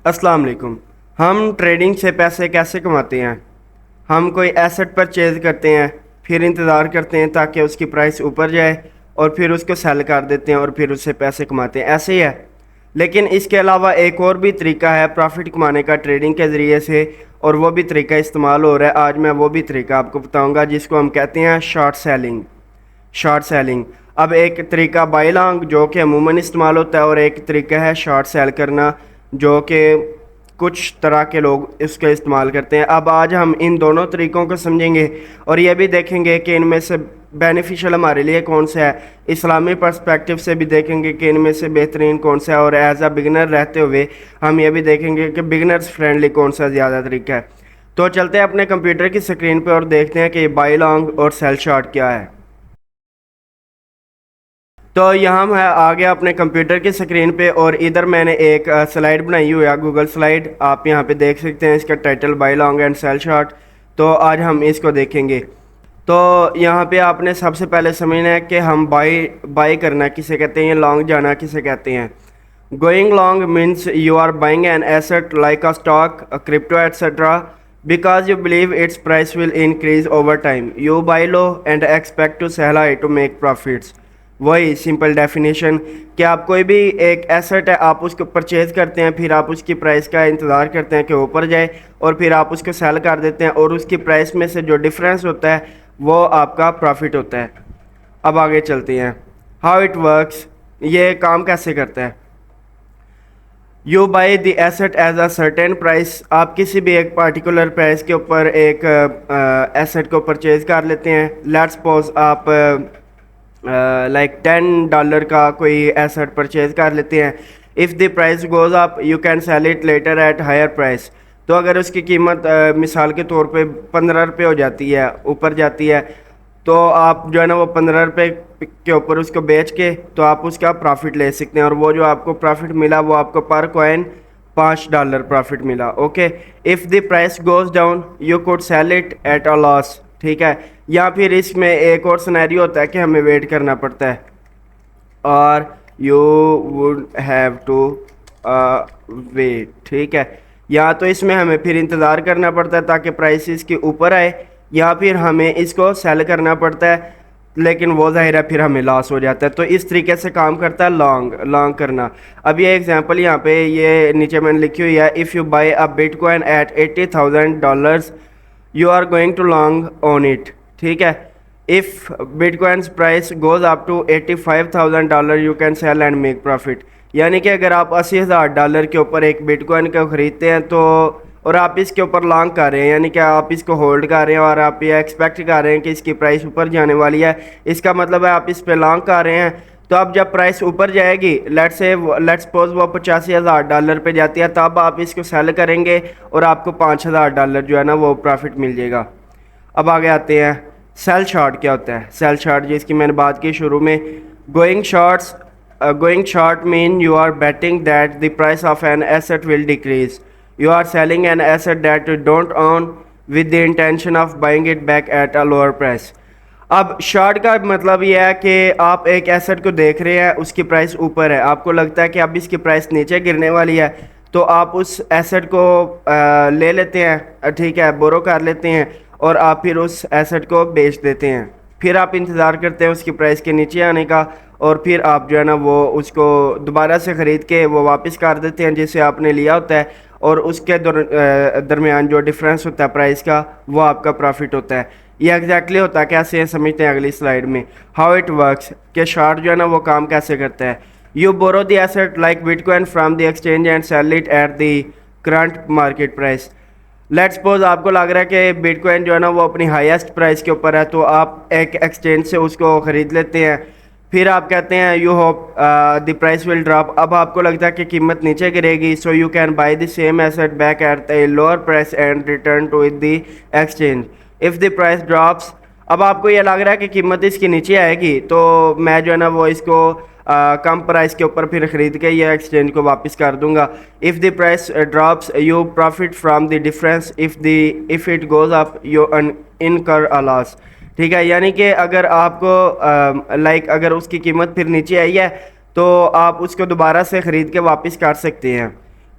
अस्सलाम वालेकुम। हम ट्रेडिंग से पैसे कैसे कमाते हैं? हम कोई एसेट परचेज करते हैं, फिर इंतज़ार करते हैं ताकि उसकी प्राइस ऊपर जाए और फिर उसको सेल कर देते हैं और फिर उससे पैसे कमाते हैं, ऐसे ही है। लेकिन इसके अलावा एक और भी तरीका है प्रॉफिट कमाने का ट्रेडिंग के ज़रिए से, और वो भी तरीका इस्तेमाल हो रहा है। आज मैं वो भी तरीका आपको बताऊंगा जिसको हम कहते हैं शॉर्ट सेलिंग। Short selling. अब एक तरीका बाई लॉन्ग जो कि अमूमन इस्तेमाल होता है, और एक तरीका है शॉर्ट सेल करना जो कि कुछ तरह के लोग इसका इस्तेमाल करते हैं। अब आज हम इन दोनों तरीक़ों को समझेंगे और ये भी देखेंगे कि इनमें से बेनिफिशियल हमारे लिए कौन सा है। इस्लामी पर्सपेक्टिव से भी देखेंगे कि इनमें से बेहतरीन कौन सा है, और एज अ बिगनर रहते हुए हम ये भी देखेंगे कि बिगनर्स फ्रेंडली कौन सा ज़्यादा तरीका है। तो चलते हैं अपने कंप्यूटर की स्क्रीन पर और देखते हैं कि बाई लॉन्ग और सेल शॉर्ट क्या है। तो यहाँ मैं आ गया अपने कंप्यूटर की स्क्रीन पे, और इधर मैंने एक स्लाइड बनाई हुई है, गूगल स्लाइड। आप यहाँ पे देख सकते हैं, इसका title buy long and sell short. तो आज हम इसको देखेंगे। तो यहाँ पे आपने सबसे पहले समझना है कि हम बाई बाई करना किसे कहते हैं, लॉन्ग जाना किसे कहते हैं। Going long means you are buying an asset like a stock, a crypto etcetera, because you believe its price will increase over time. You buy low and expect to sell high to make profits. वही simple definition कि आप कोई भी एक asset है, आप उसको purchase करते हैं, फिर आप उसकी प्राइस का इंतज़ार करते हैं कि ऊपर जाए, और फिर आप उसको सेल कर देते हैं, और उसकी प्राइस में से जो डिफरेंस होता है वो आपका प्रॉफिट होता है। अब आगे चलते हैं, हाउ इट वर्क्स, ये काम कैसे करता है। You buy the asset as a certain price, आप किसी भी एक पार्टिकुलर प्राइस के ऊपर एक एसेट को परचेज कर लेते हैं। लेट्स सपोज आप लाइक $10 का कोई एसेट परचेज कर लेते हैं। If the price goes up you can sell it later at higher price. तो अगर उसकी कीमत मिसाल के तौर पे ₹15 हो जाती है, ऊपर जाती है, तो आप जो है ना वो ₹15 के ऊपर उसको बेच के तो आप उसका प्रॉफिट ले सकते हैं, और वो जो आपको प्रॉफिट मिला वो आपको पर कॉइन $5 प्रॉफिट मिला। Okay. If the price goes down you could sell it at a loss, ठीक है। या फिर इसमें एक और सिनेरियो होता है कि हमें वेट करना पड़ता है, और you would have to wait, ठीक है। या तो इसमें हमें फिर इंतज़ार करना पड़ता है ताकि प्राइस इसके ऊपर आए, या फिर हमें इसको सेल करना पड़ता है, लेकिन वो ज़ाहिर है फिर हमें लॉस हो जाता है। तो इस तरीके से काम करता है लॉन्ग लॉन्ग करना। अब ये एग्जांपल यहाँ पे ये नीचे मैंने लिखी हुई है, if you buy a bitcoin at $80,000 you are going to long on it, ठीक है। If bitcoin's price goes up to $85,000 you can sell and make profit. यानी कि अगर आप $80,000 के ऊपर एक बिटकॉइन को ख़रीदते हैं तो, और आप इसके ऊपर लॉन्ग कर रहे हैं, यानी कि आप इसको होल्ड कर रहे हैं और आप ये एक्सपेक्ट कर रहे हैं कि इसकी प्राइस ऊपर जाने वाली है, इसका मतलब है आप इस पे लॉन्ग कर रहे हैं। तो अब जब प्राइस ऊपर जाएगी, लेट्स सपोज वो $85,000 पे जाती है, तब आप इसको सेल करेंगे और आपको $5,000 जो है ना वो प्रॉफिट मिल जाएगा। अब आगे आते हैं, सेल शॉर्ट क्या होता है। सेल शॉर्ट जिसकी मैंने बात की शुरू में, going short mean you are betting that the price of an asset will decrease. You are selling an asset that you don't own with the intention of buying it back at a lower price. अब short का मतलब ये है कि आप एक asset को देख रहे हैं, उसकी प्राइस ऊपर है, आपको लगता है कि अब इसकी प्राइस नीचे गिरने वाली है, तो आप उस एसेट को ले लेते हैं, ठीक है, बोरो कर लेते हैं, और आप फिर उस एसेट को बेच देते हैं। फिर आप इंतज़ार करते हैं उसकी प्राइस के नीचे आने का, और फिर आप जो है ना वो उसको दोबारा से ख़रीद के वो वापस कर देते हैं जिसे आपने लिया होता है, और उसके दरमियान जो डिफरेंस होता है प्राइस का वो आपका प्रॉफिट होता है। ये एग्जैक्टली होता है कैसे है, समझते हैं अगली स्लाइड में। हाउ इट वर्क्स, के शॉर्ट जो है ना वो काम कैसे करता है। You borrow the asset like bitcoin from the exchange and sell it at the current market price. Let's suppose आपको लग रहा है कि बिटकॉइन जो है ना वो अपनी हाईएस्ट प्राइस के ऊपर है, तो आप एक एक्सचेंज से उसको ख़रीद लेते हैं। फिर आप कहते हैं you hope the price will drop. अब आपको लगता है कि कीमत नीचे गिरेगी, so you can buy the same asset back at the lower price and return to the exchange if the price drops. अब आपको ये लग रहा है कि कीमत इसकी नीचे आएगी, तो मैं जो है ना वो इसको कम प्राइस के ऊपर फिर ख़रीद के ये एक्सचेंज को वापस कर दूंगा। If the price drops you profit from the difference, if it goes up you इनकर अ लॉस, ठीक है। यानी कि अगर आपको अगर उसकी कीमत फिर नीचे आई है तो आप उसको दोबारा से ख़रीद के वापस कर सकते हैं।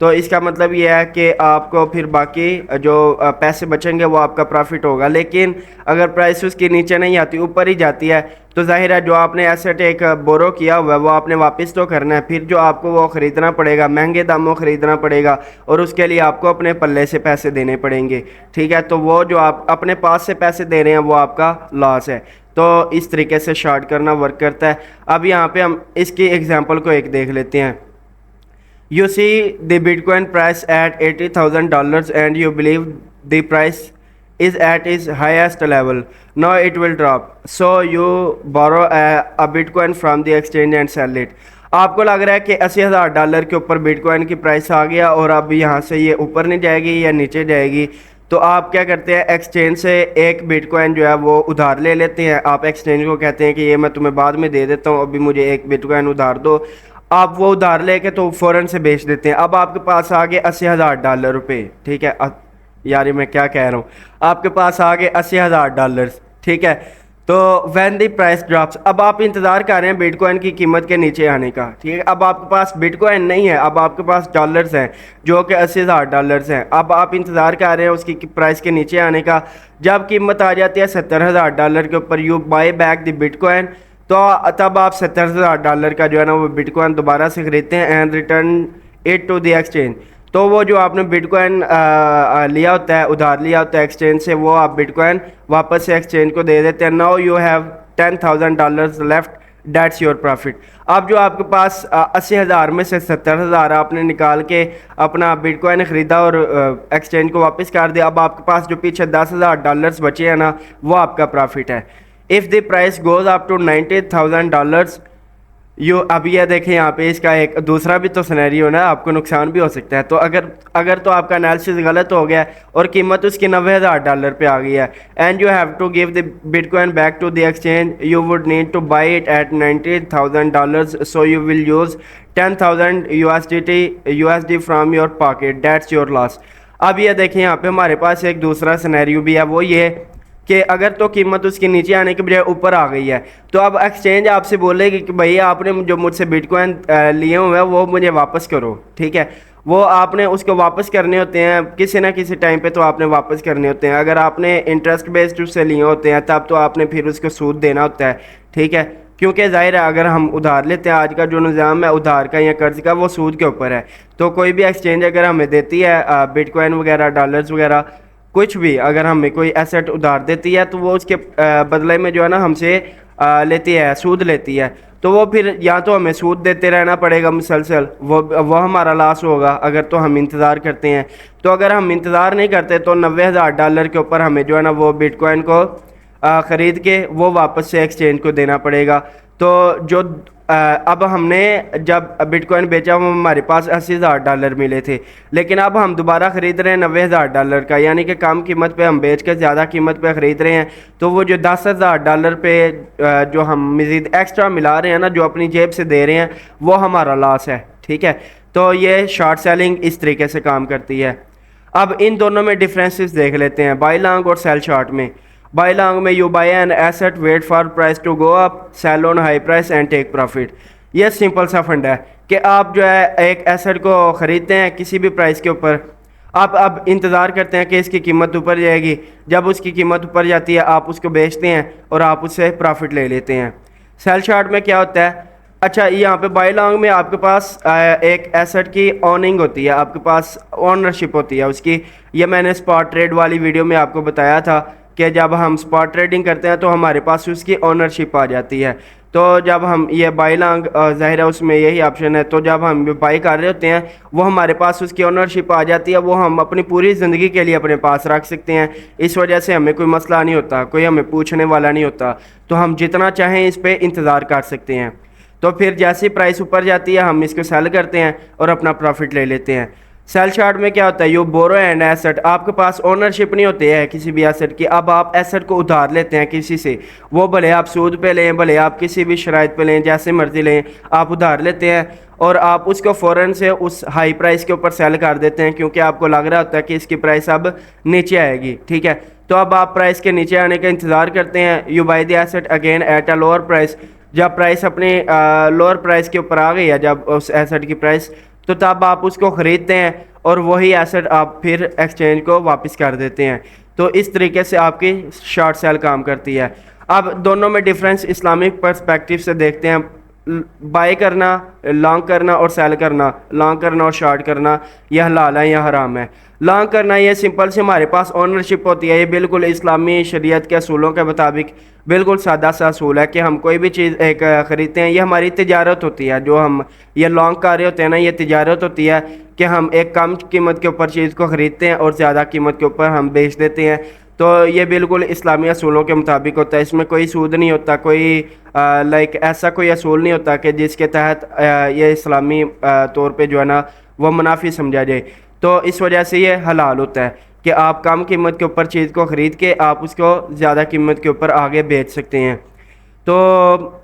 तो इसका मतलब ये है कि आपको फिर बाकी जो पैसे बचेंगे वो आपका प्रॉफिट होगा। लेकिन अगर प्राइस उसके नीचे नहीं आती, ऊपर ही जाती है, तो जाहिर है जो आपने एसेट एक बोरो किया हुआ है वो आपने वापस तो करना है, फिर जो आपको वो ख़रीदना पड़ेगा, महंगे दामों ख़रीदना पड़ेगा और उसके लिए आपको अपने पल्ले से पैसे देने पड़ेंगे। ठीक है, तो वो जो आप अपने पास से पैसे दे रहे हैं वो आपका लॉस है। तो इस तरीके से शॉर्ट करना वर्क करता है। अब यहाँ पे हम इसकी एग्जांपल को एक देख लेते हैं। You see the Bitcoin price at $80,000 and you believe the price is at its highest level. Now it will drop. So you borrow a Bitcoin from the exchange and sell it. आपको लग रहा है कि $80,000 के ऊपर bitcoin की price आ गया और अब यहाँ से ये ऊपर नहीं जाएगी या नीचे जाएगी, तो आप क्या करते हैं, एक्सचेंज से एक बिटकॉइन जो है वो उधार ले लेते हैं। आप एक्सचेंज को कहते हैं कि ये मैं तुम्हें बाद में दे देता हूँ, अभी मुझे एक बिटकॉइन उधार दो। आप वो उधार लेके तो फ़ौरन से बेच देते हैं। अब आपके पास आ गए $80,000 रुपये। ठीक है, यार ये मैं क्या कह रहा हूँ, आपके पास आ गए $80,000। ठीक है, तो व्हेन द प्राइस ड्रॉप्स, अब आप इंतज़ार कर रहे हैं बिटकॉइन की कीमत के नीचे आने का। ठीक है, अब आपके पास बिटकॉइन नहीं है, अब आपके पास डॉलर्स हैं जो कि $80,000 हैं। अब आप इंतज़ार कर रहे हैं उसकी प्राइस के नीचे आने का। जब कीमत आ जाती है $70,000 के ऊपर, you buy back the bitcoin, तो तब आप $70,000 का जो है ना वो बिटकॉइन दोबारा से ख़रीदते हैं and return it to the exchange. तो वो जो आपने बिटकॉइन लिया होता है, उधार लिया होता है एक्सचेंज से, वो आप बिटकॉइन वापस से एक्सचेंज को दे देते हैं। Now you have $10,000 left, that's your profit. अब जो आपके पास 80,000 में से 70,000 आपने निकाल के अपना बिटकॉइन ख़रीदा और एक्सचेंज को वापस कर दिया, अब आपके पास जो पीछे $10,000 बचे हैं ना वो आपका प्रॉफिट है। If the price goes up to $90,000, अब ये देखें यहाँ पे इसका एक दूसरा भी तो सिनेरियो ना, आपको नुकसान भी हो सकता है। तो अगर तो आपका एनालिसिस गलत हो गया और कीमत उसकी $90,000 पे आ गई है, and you have to give the bitcoin back to the exchange, you would need to buy it at $90,000, so you will use 10,000 USD from your pocket, that's your loss. अब ये देखें यहाँ पे हमारे पास एक दूसरा सिनेरियो भी है, वो ये कि अगर तो कीमत उसके नीचे आने के बजाय ऊपर आ गई है, तो अब एक्सचेंज आपसे बोलेगी कि भैया आपने जो मुझसे बिटकॉइन लिए हुए हैं वो मुझे वापस करो। ठीक है, वो आपने उसको वापस करने होते हैं किसी ना किसी टाइम पे, तो आपने वापस करने होते हैं। अगर आपने इंटरेस्ट बेस्ड उससे लिए होते हैं तब तो आपने फिर उसको सूद देना होता है। ठीक है, क्योंकि ज़ाहिर है अगर हम उधार लेते हैं, आज का जो निज़ाम है उधार का या कर्ज का वो सूद के ऊपर है। तो कोई भी एक्सचेंज अगर हमें देती है बिटकॉइन वगैरह, डॉलर्स वगैरह, कुछ भी अगर हमें कोई एसेट उधार देती है, तो वो उसके बदले में जो है ना हमसे लेती है, सूद लेती है। तो वो फिर या तो हमें सूद देते रहना पड़ेगा मुसलसल, वो हमारा लॉस होगा अगर तो हम इंतज़ार करते हैं। तो अगर हम इंतज़ार नहीं करते तो $90,000 के ऊपर हमें जो है ना वो बिटकॉइन को ख़रीद के वो वापस से एक्सचेंज को देना पड़ेगा। तो जो अब हमने जब बिटकॉइन बेचा वो हमारे पास $80,000 मिले थे, लेकिन अब हम दोबारा ख़रीद रहे हैं $90,000 का, यानी कि कम कीमत पे हम बेच कर ज़्यादा कीमत पे ख़रीद रहे हैं। तो वो जो $10,000 पे जो हम मज़ीद एक्स्ट्रा मिला रहे हैं ना, जो अपनी जेब से दे रहे हैं, वो हमारा लॉस है। ठीक है, तो ये शॉर्ट सेलिंग इस तरीके से काम करती है। अब इन दोनों में डिफरेंसेस देख लेते हैं, बाई लॉन्ग और सेल शॉर्ट में। बाई लॉन्ग में you buy an asset, wait for price to go up, sell on high price and take profit. ये सिंपल सा फंडा है कि आप जो है एक एसेट को ख़रीदते हैं किसी भी प्राइस के ऊपर, आप अब इंतज़ार करते हैं कि इसकी कीमत ऊपर जाएगी। जब उसकी कीमत ऊपर जाती है आप उसको बेचते हैं और आप उससे प्रॉफिट ले लेते हैं। सेल शॉर्ट में क्या होता है, अच्छा यहाँ पे बाई लॉन्ग में आपके पास एक एसेट की ओनिंग होती है, आपके पास ओनरशिप होती है उसकी। ये मैंने स्पॉट ट्रेड वाली वीडियो में आपको बताया था कि जब हम स्पॉट ट्रेडिंग करते हैं तो हमारे पास उसकी ओनरशिप आ जाती है। तो जब हम ये बाई लॉन्ग, ज़ाहिर है उसमें यही ऑप्शन है, तो जब हम बाई कर रहे होते हैं वो हमारे पास उसकी ओनरशिप आ जाती है, वो हम अपनी पूरी ज़िंदगी के लिए अपने पास रख सकते हैं। इस वजह से हमें कोई मसला नहीं होता, कोई हमें पूछने वाला नहीं होता, तो हम जितना चाहें इस पर इंतज़ार कर सकते हैं। तो फिर जैसी प्राइस ऊपर जाती है हम इसको सेल करते हैं और अपना प्रॉफिट ले लेते हैं। सेल शॉर्ट में क्या होता है, यू बोरो एंड एसेट, आपके पास ओनरशिप नहीं होती है किसी भी एसेट की। अब आप एसेट को उधार लेते हैं किसी से, वो भले आप सूद पे लें, भले आप किसी भी शराइत पे लें, जैसे मर्जी लें, आप उधार लेते हैं और आप उसको फ़ौरन से उस हाई प्राइस के ऊपर सेल कर देते हैं, क्योंकि आपको लग रहा होता है कि इसकी प्राइस अब नीचे आएगी। ठीक है, तो अब आप प्राइस के नीचे आने का इंतज़ार करते हैं। You buy the asset again at a lower price, जब प्राइस अपने लोअर प्राइस के ऊपर आ गई है, जब उस एसेट की प्राइस, तो तब आप उसको ख़रीदते हैं और वही एसेट आप फिर एक्सचेंज को वापस कर देते हैं। तो इस तरीके से आपकी शॉर्ट सेल काम करती है। अब दोनों में डिफरेंस इस्लामिक पर्सपेक्टिव से देखते हैं। बाय करना, लॉन्ग करना और सेल करना, लॉन्ग करना और शॉर्ट करना, यह हलाल है या हराम है। लॉन्ग करना ये सिंपल से हमारे पास ओनरशिप होती है। ये बिल्कुल इस्लामी शरीयत के असूलों के मुताबिक बिल्कुल सादा सा असूल है कि हम कोई भी चीज़ एक ख़रीदते हैं, ये हमारी तिजारत होती है। जो हम ये लॉन्ग कर रहे होते हैं ना, ये तिजारत होती है कि हम एक कम कीमत के ऊपर चीज़ को ख़रीदते हैं और ज़्यादा कीमत के ऊपर हम बेच देते हैं। तो ये बिल्कुल इस्लामी असूलों के मुताबिक होता है। इसमें कोई सूद नहीं होता, कोई ऐसा कोई असूल नहीं होता कि जिसके तहत ये इस्लामी तौर पे जो है ना वो मुनाफी समझा जाए। तो इस वजह से ये हलाल होता है कि आप कम कीमत के ऊपर चीज़ को ख़रीद के आप उसको ज़्यादा कीमत के ऊपर आगे बेच सकते हैं। तो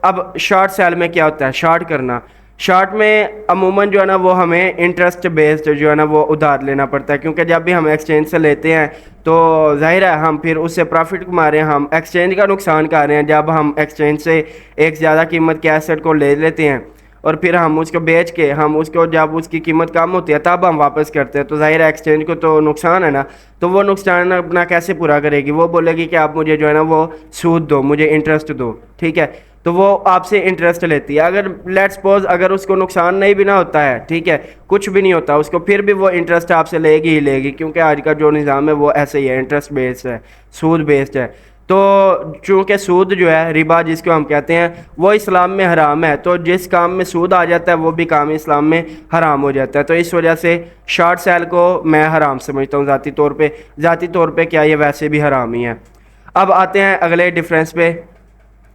अब शॉर्ट सेल में क्या होता है, शॉर्ट करना। शॉर्ट में अमूमन जो है ना वो हमें इंटरेस्ट बेस्ड जो है ना वो उधार लेना पड़ता है, क्योंकि जब भी हम एक्सचेंज से लेते हैं तो जाहिर है हम फिर उससे प्रॉफिट कमा रहे हैं, हम एक्सचेंज का नुकसान कर रहे हैं। जब हम एक्सचेंज से एक ज़्यादा कीमत के एसेट को ले लेते हैं और फिर हम उसको बेच के हम उसको जब उसकी कीमत कम होती है तब हम वापस करते हैं, तो ज़ाहिर है एक्सचेंज को तो नुकसान है ना। तो वो नुकसान अपना कैसे पूरा करेगी, वो बोलेगी कि आप मुझे जो है ना वो सूद दो, मुझे इंटरेस्ट दो, ठीक है। तो वो आपसे इंटरेस्ट लेती है। अगर लेट्स सपोज अगर उसको नुकसान नहीं भी ना होता है, ठीक है, कुछ भी नहीं होता उसको, फिर भी वो इंटरेस्ट आपसे लेगी ही लेगी, क्योंकि आज का जो निज़ाम है वो ऐसे ही है, इंटरेस्ट बेस्ड है, सूद बेस्ड है। तो चूँकि सूद जो है, रिबा जिसको हम कहते हैं, वो इस्लाम में हराम है। तो जिस काम में सूद आ जाता है वो भी काम इस्लाम में हराम हो जाता है। तो इस वजह से शॉर्ट सेल को मैं हराम समझता हूँ ज़ाती तौर पे क्या ये वैसे भी हराम ही है। अब आते हैं अगले डिफरेंस पे।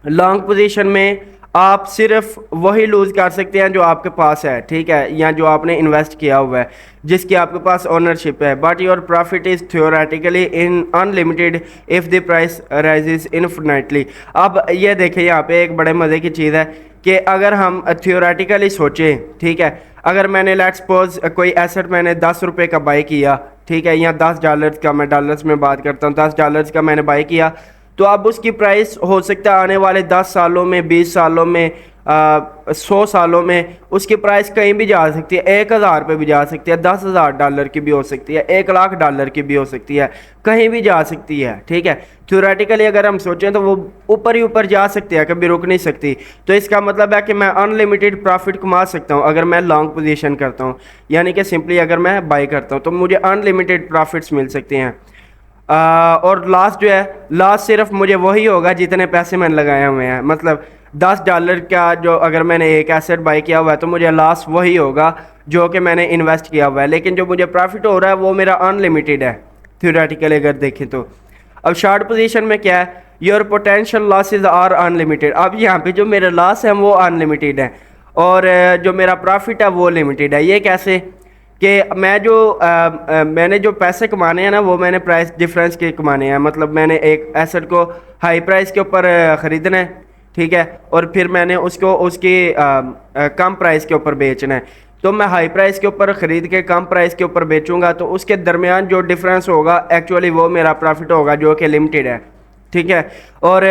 लॉन्ग पोजीशन में आप सिर्फ वही लूज़ कर सकते हैं जो आपके पास है, ठीक है, या जो आपने इन्वेस्ट किया हुआ है, जिसकी आपके पास ओनरशिप है। But your profit is theoretically in unlimited if the price rises infinitely. अब ये देखें, यहाँ पे एक बड़े मज़े की चीज़ है कि अगर हम थियोरेटिकली सोचें, ठीक है, अगर मैंने लेट्स सपोज कोई एसेट मैंने 10 रुपये का बाई किया, ठीक है, या $10 का, मैं डॉलर्स में बात करता हूँ, $10 का मैंने बाई किया, तो अब उसकी प्राइस हो सकता है आने वाले 10 सालों में, 20 सालों में, 100 सालों में उसकी प्राइस कहीं भी जा सकती है। 1000 पे भी जा सकती है, $10,000 की भी हो सकती है, $1,00,000 की भी हो सकती है, कहीं भी जा सकती है, ठीक है। थ्योरेटिकली अगर हम सोचें तो वो ऊपर ही ऊपर जा सकती है, कभी रुक नहीं सकती। तो इसका मतलब है कि मैं अनलिमिटेड प्रॉफिट कमा सकता हूँ अगर मैं लॉन्ग पोजीशन करता हूँ, यानी कि सिंपली अगर मैं बाई करता हूँ तो मुझे अनलिमिटेड प्रॉफिट्स मिल सकते हैं। और लॉस जो है, लॉस सिर्फ मुझे वही होगा जितने पैसे मैंने लगाए हुए हैं। मतलब $10 का जो अगर मैंने एक एसेट बाई किया हुआ है तो मुझे लॉस वही होगा जो कि मैंने इन्वेस्ट किया हुआ है, लेकिन जो मुझे प्रॉफिट हो रहा है वो मेरा अनलिमिटेड है थ्योरेटिकली अगर देखें तो। अब शॉर्ट पोजीशन में क्या है, your potential losses are unlimited. अब यहाँ पे जो मेरे लॉस हैं वो अनलिमिटेड है और जो मेरा प्रॉफिट है वो लिमिटेड है। ये कैसे कि मैंने जो पैसे कमाने हैं ना वो मैंने प्राइस डिफरेंस के कमाने हैं। मतलब मैंने एक एसेट को हाई प्राइस के ऊपर ख़रीदना है, ठीक है, और फिर मैंने उसको उसकी कम प्राइस के ऊपर बेचना है। तो मैं हाई प्राइस के ऊपर ख़रीद के कम प्राइस के ऊपर बेचूंगा तो उसके दरमियान जो डिफरेंस होगा एक्चुअली वो मेरा प्रॉफिट होगा जो कि लिमिटेड है, ठीक है। और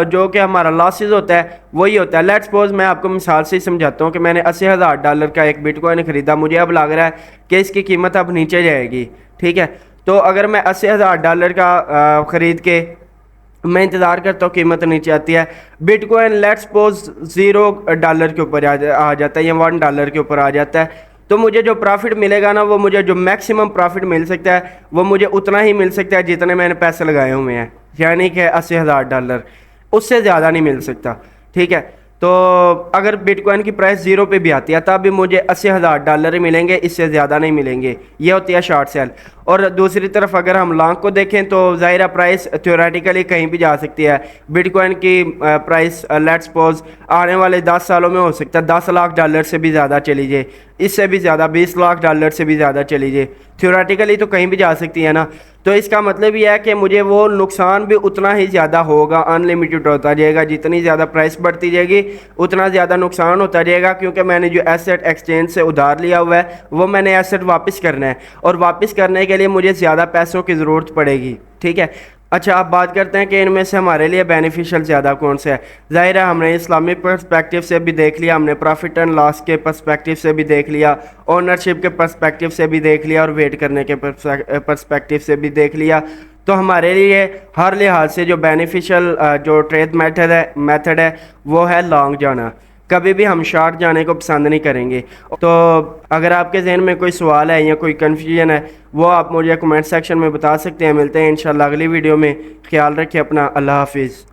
जो कि हमारा लॉसेज होता है वही होता है। लेट्स सपोज मैं आपको मिसाल से ही समझाता हूँ कि मैंने $80,000 का एक बिटकॉइन ख़रीदा, मुझे अब लग रहा है कि इसकी कीमत अब नीचे जाएगी, ठीक है। तो अगर मैं $80,000 का ख़रीद के मैं इंतज़ार करता हूँ कीमत नीचे आती है, बिटकॉइन लेट्स सपोज $0 के ऊपर आ जाता है या $1 के ऊपर आ जाता है, तो मुझे जो प्रॉफिट मिलेगा ना वो मुझे जो मैक्सिमम प्रॉफिट मिल सकता है वो मुझे उतना ही मिल सकता है जितने मैंने पैसे लगाए हुए हैं, यानी कि $80,000, उससे ज़्यादा नहीं मिल सकता, ठीक है। तो अगर बिटकॉइन की प्राइस 0 पे भी आती है तब भी मुझे $80,000 ही मिलेंगे, इससे ज़्यादा नहीं मिलेंगे। ये होती है शॉर्ट सेल। और दूसरी तरफ अगर हम लॉन्ग को देखें तो ज़ाहिर प्राइस थ्योरेटिकली कहीं भी जा सकती है। बिटकॉइन की प्राइस लेट्स सपोज आने वाले 10 सालों में हो सकता है $10 लाख से भी ज़्यादा चली जाए, इससे भी ज़्यादा $20 लाख से भी ज़्यादा चली जाए। थ्योरेटिकली तो कहीं भी जा सकती है ना। तो इसका मतलब यह है कि मुझे वो नुकसान भी उतना ही ज़्यादा होगा, अनलिमिटेड होता जाएगा। जितनी ज़्यादा प्राइस बढ़ती जाएगी उतना ज़्यादा नुकसान होता जाएगा, क्योंकि मैंने जो एसेट एक्सचेंज से उधार लिया हुआ है वो मैंने एसेट वापस करना है और वापस करने के लिए मुझे ज़्यादा पैसों की ज़रूरत पड़ेगी, ठीक है। अच्छा, अब बात करते हैं कि इनमें से हमारे लिए बेनिफिशियल ज़्यादा कौन सा है। ज़ाहिर है हमने इस्लामिक पर्सपेक्टिव से भी देख लिया, हमने प्रॉफिट एंड लॉस के पर्सपेक्टिव से भी देख लिया, ओनरशिप के पर्सपेक्टिव से भी देख लिया और वेट करने के पर्सपेक्टिव से भी देख लिया। तो हमारे लिए हर लिहाज से जो बेनिफिशियल जो ट्रेड मेथड है वो है लॉन्ग जाना। कभी भी हम शॉर्ट जाने को पसंद नहीं करेंगे। तो अगर आपके जहन में कोई सवाल है या कोई कन्फ्यूजन है वो आप मुझे कमेंट सेक्शन में बता सकते हैं। मिलते हैं इंशाल्लाह अगली वीडियो में। ख्याल रखिए अपना। अल्लाह हाफिज़।